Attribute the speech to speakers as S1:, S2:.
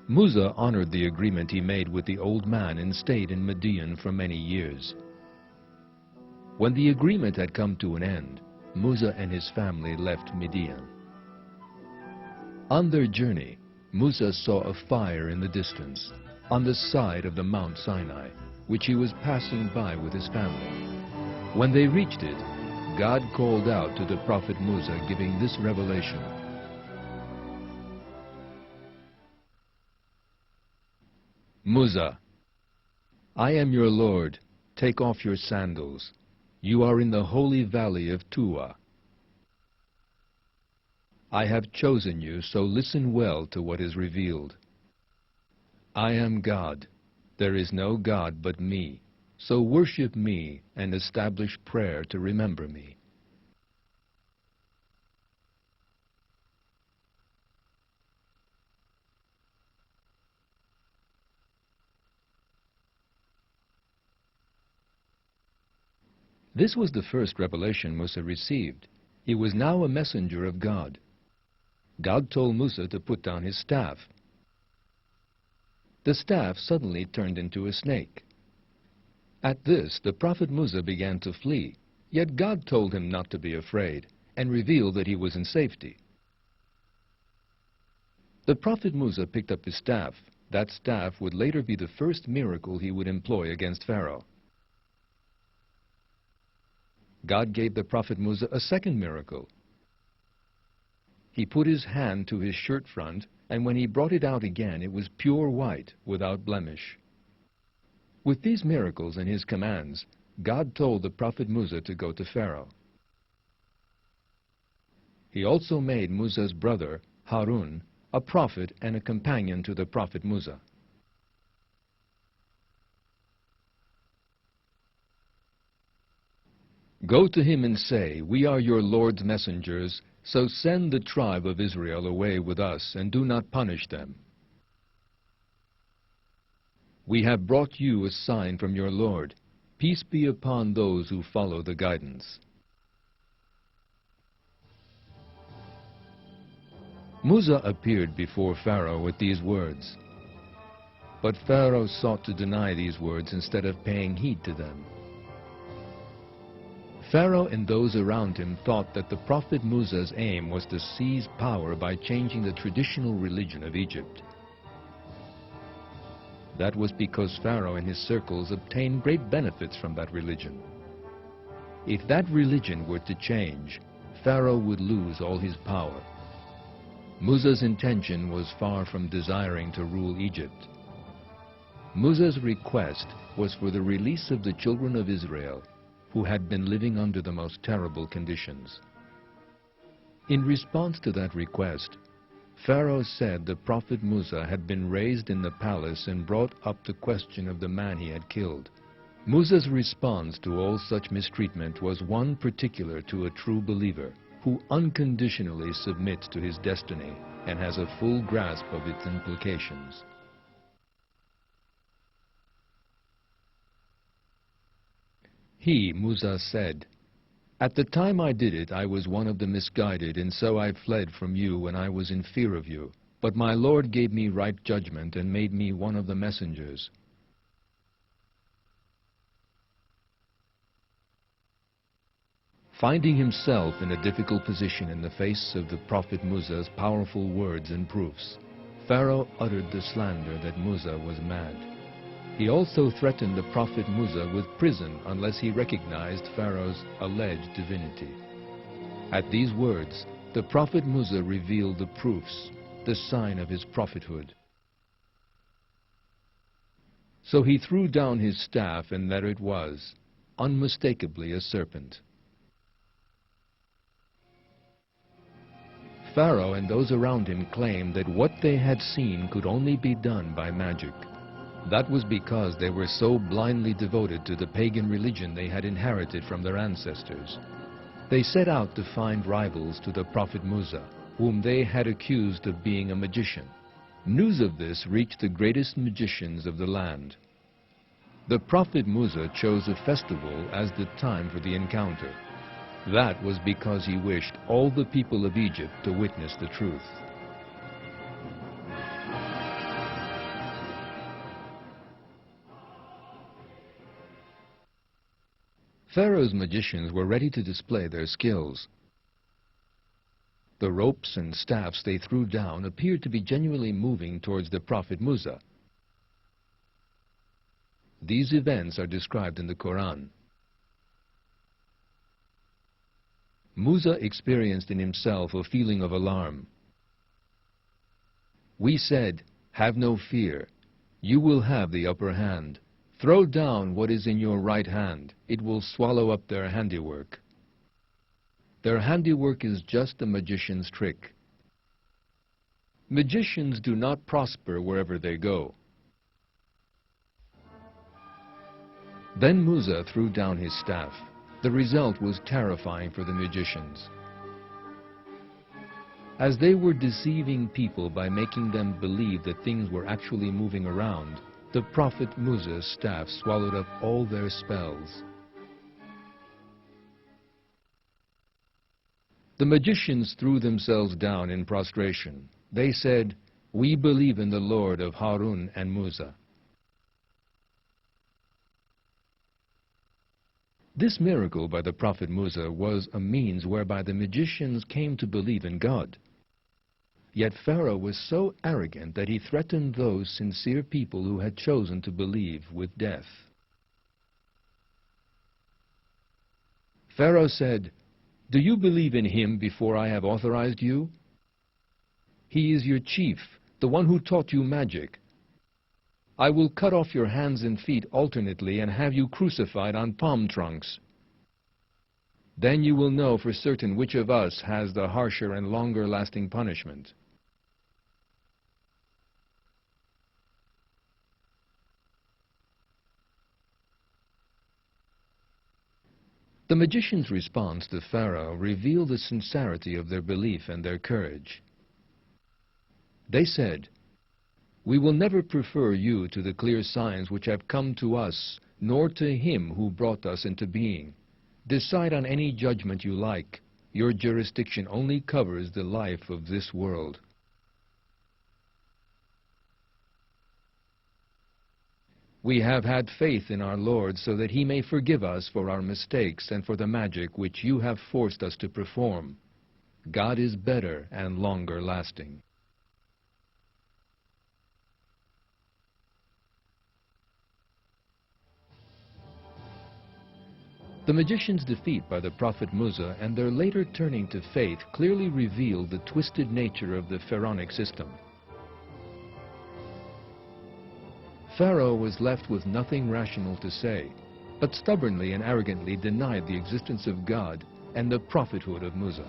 S1: Musa honored the agreement he made with the old man and stayed in Midian for many years. When the agreement had come to an end, Musa and his family left Midian. On their journey, Musa saw a fire in the distance, on the side of the Mount Sinai, which he was passing by with his family. When they reached it, God called out to the prophet Musa, giving this revelation. Musa, I am your Lord. Take off your sandals. You are in the holy valley of Tuwa. I have chosen you, so listen well to what is revealed. I am God. There is no God but me. So worship me and establish prayer to remember me. This was the first revelation Musa received. He was now a messenger of God. God told Musa to put down his staff. The staff suddenly turned into a snake. At this, the prophet Musa began to flee, yet God told him not to be afraid and revealed that he was in safety. The prophet Musa picked up his staff. That staff would later be the first miracle he would employ against Pharaoh. God gave the prophet Musa a second miracle. He put his hand to his shirt front, and when he brought it out again, it was pure white, without blemish. With these miracles and his commands, God told the prophet Musa to go to Pharaoh. He also made Musa's brother, Harun, a prophet and a companion to the prophet Musa. Go to him and say, We are your Lord's messengers, so send the tribe of Israel away with us, and do not punish them. We have brought you a sign from your Lord. Peace be upon those who follow the guidance. Musa appeared before Pharaoh with these words. But Pharaoh sought to deny these words instead of paying heed to them. Pharaoh and those around him thought that the prophet Musa's aim was to seize power by changing the traditional religion of Egypt. That was because Pharaoh and his circles obtained great benefits from that religion. If that religion were to change, Pharaoh would lose all his power. Musa's intention was far from desiring to rule Egypt. Musa's request was for the release of the children of Israel, who had been living under the most terrible conditions. In response to that request, Pharaoh said the prophet Musa had been raised in the palace and brought up the question of the man he had killed. Musa's response to all such mistreatment was one particular to a true believer, who unconditionally submits to his destiny and has a full grasp of its implications. He, Musa, said, At the time I did it, I was one of the misguided, and so I fled from you when I was in fear of you. But my Lord gave me right judgment and made me one of the messengers. Finding himself in a difficult position in the face of the prophet Musa's powerful words and proofs, Pharaoh uttered the slander that Musa was mad. He also threatened the prophet Musa with prison unless he recognized Pharaoh's alleged divinity. At these words, the prophet Musa revealed the proofs, the sign of his prophethood. So he threw down his staff, and there it was, unmistakably a serpent. Pharaoh and those around him claimed that what they had seen could only be done by magic. That was because they were so blindly devoted to the pagan religion they had inherited from their ancestors. They set out to find rivals to the prophet Musa, whom they had accused of being a magician. News of this reached the greatest magicians of the land. The prophet Musa chose a festival as the time for the encounter. That was because he wished all the people of Egypt to witness the truth. Pharaoh's magicians were ready to display their skills. The ropes and staffs they threw down appeared to be genuinely moving towards the prophet Musa. These events are described in the Quran. Musa experienced in himself a feeling of alarm. We said, "Have no fear. You will have the upper hand. Throw down what is in your right hand. It will swallow up their handiwork." Their handiwork is just a magician's trick. Magicians do not prosper wherever they go. Then Musa threw down his staff. The result was terrifying for the magicians. As they were deceiving people by making them believe that things were actually moving around, the prophet Musa's staff swallowed up all their spells. The magicians threw themselves down in prostration. They said, "We believe in the Lord of Harun and Musa." This miracle by the prophet Musa was a means whereby the magicians came to believe in God. Yet Pharaoh was so arrogant that he threatened those sincere people who had chosen to believe with death. Pharaoh said, "Do you believe in him before I have authorized you? He is your chief, the one who taught you magic. I will cut off your hands and feet alternately and have you crucified on palm trunks. Then you will know for certain which of us has the harsher and longer-lasting punishment." The magicians' response to Pharaoh revealed the sincerity of their belief and their courage. They said, "We will never prefer you to the clear signs which have come to us, nor to him who brought us into being. Decide on any judgment you like. Your jurisdiction only covers the life of this world." We have had faith in our Lord so that he may forgive us for our mistakes and for the magic which you have forced us to perform. God is better and longer lasting. The magicians' defeat by the prophet Musa and their later turning to faith clearly revealed the twisted nature of the pharaonic system. Pharaoh was left with nothing rational to say, but stubbornly and arrogantly denied the existence of God and the prophethood of Musa.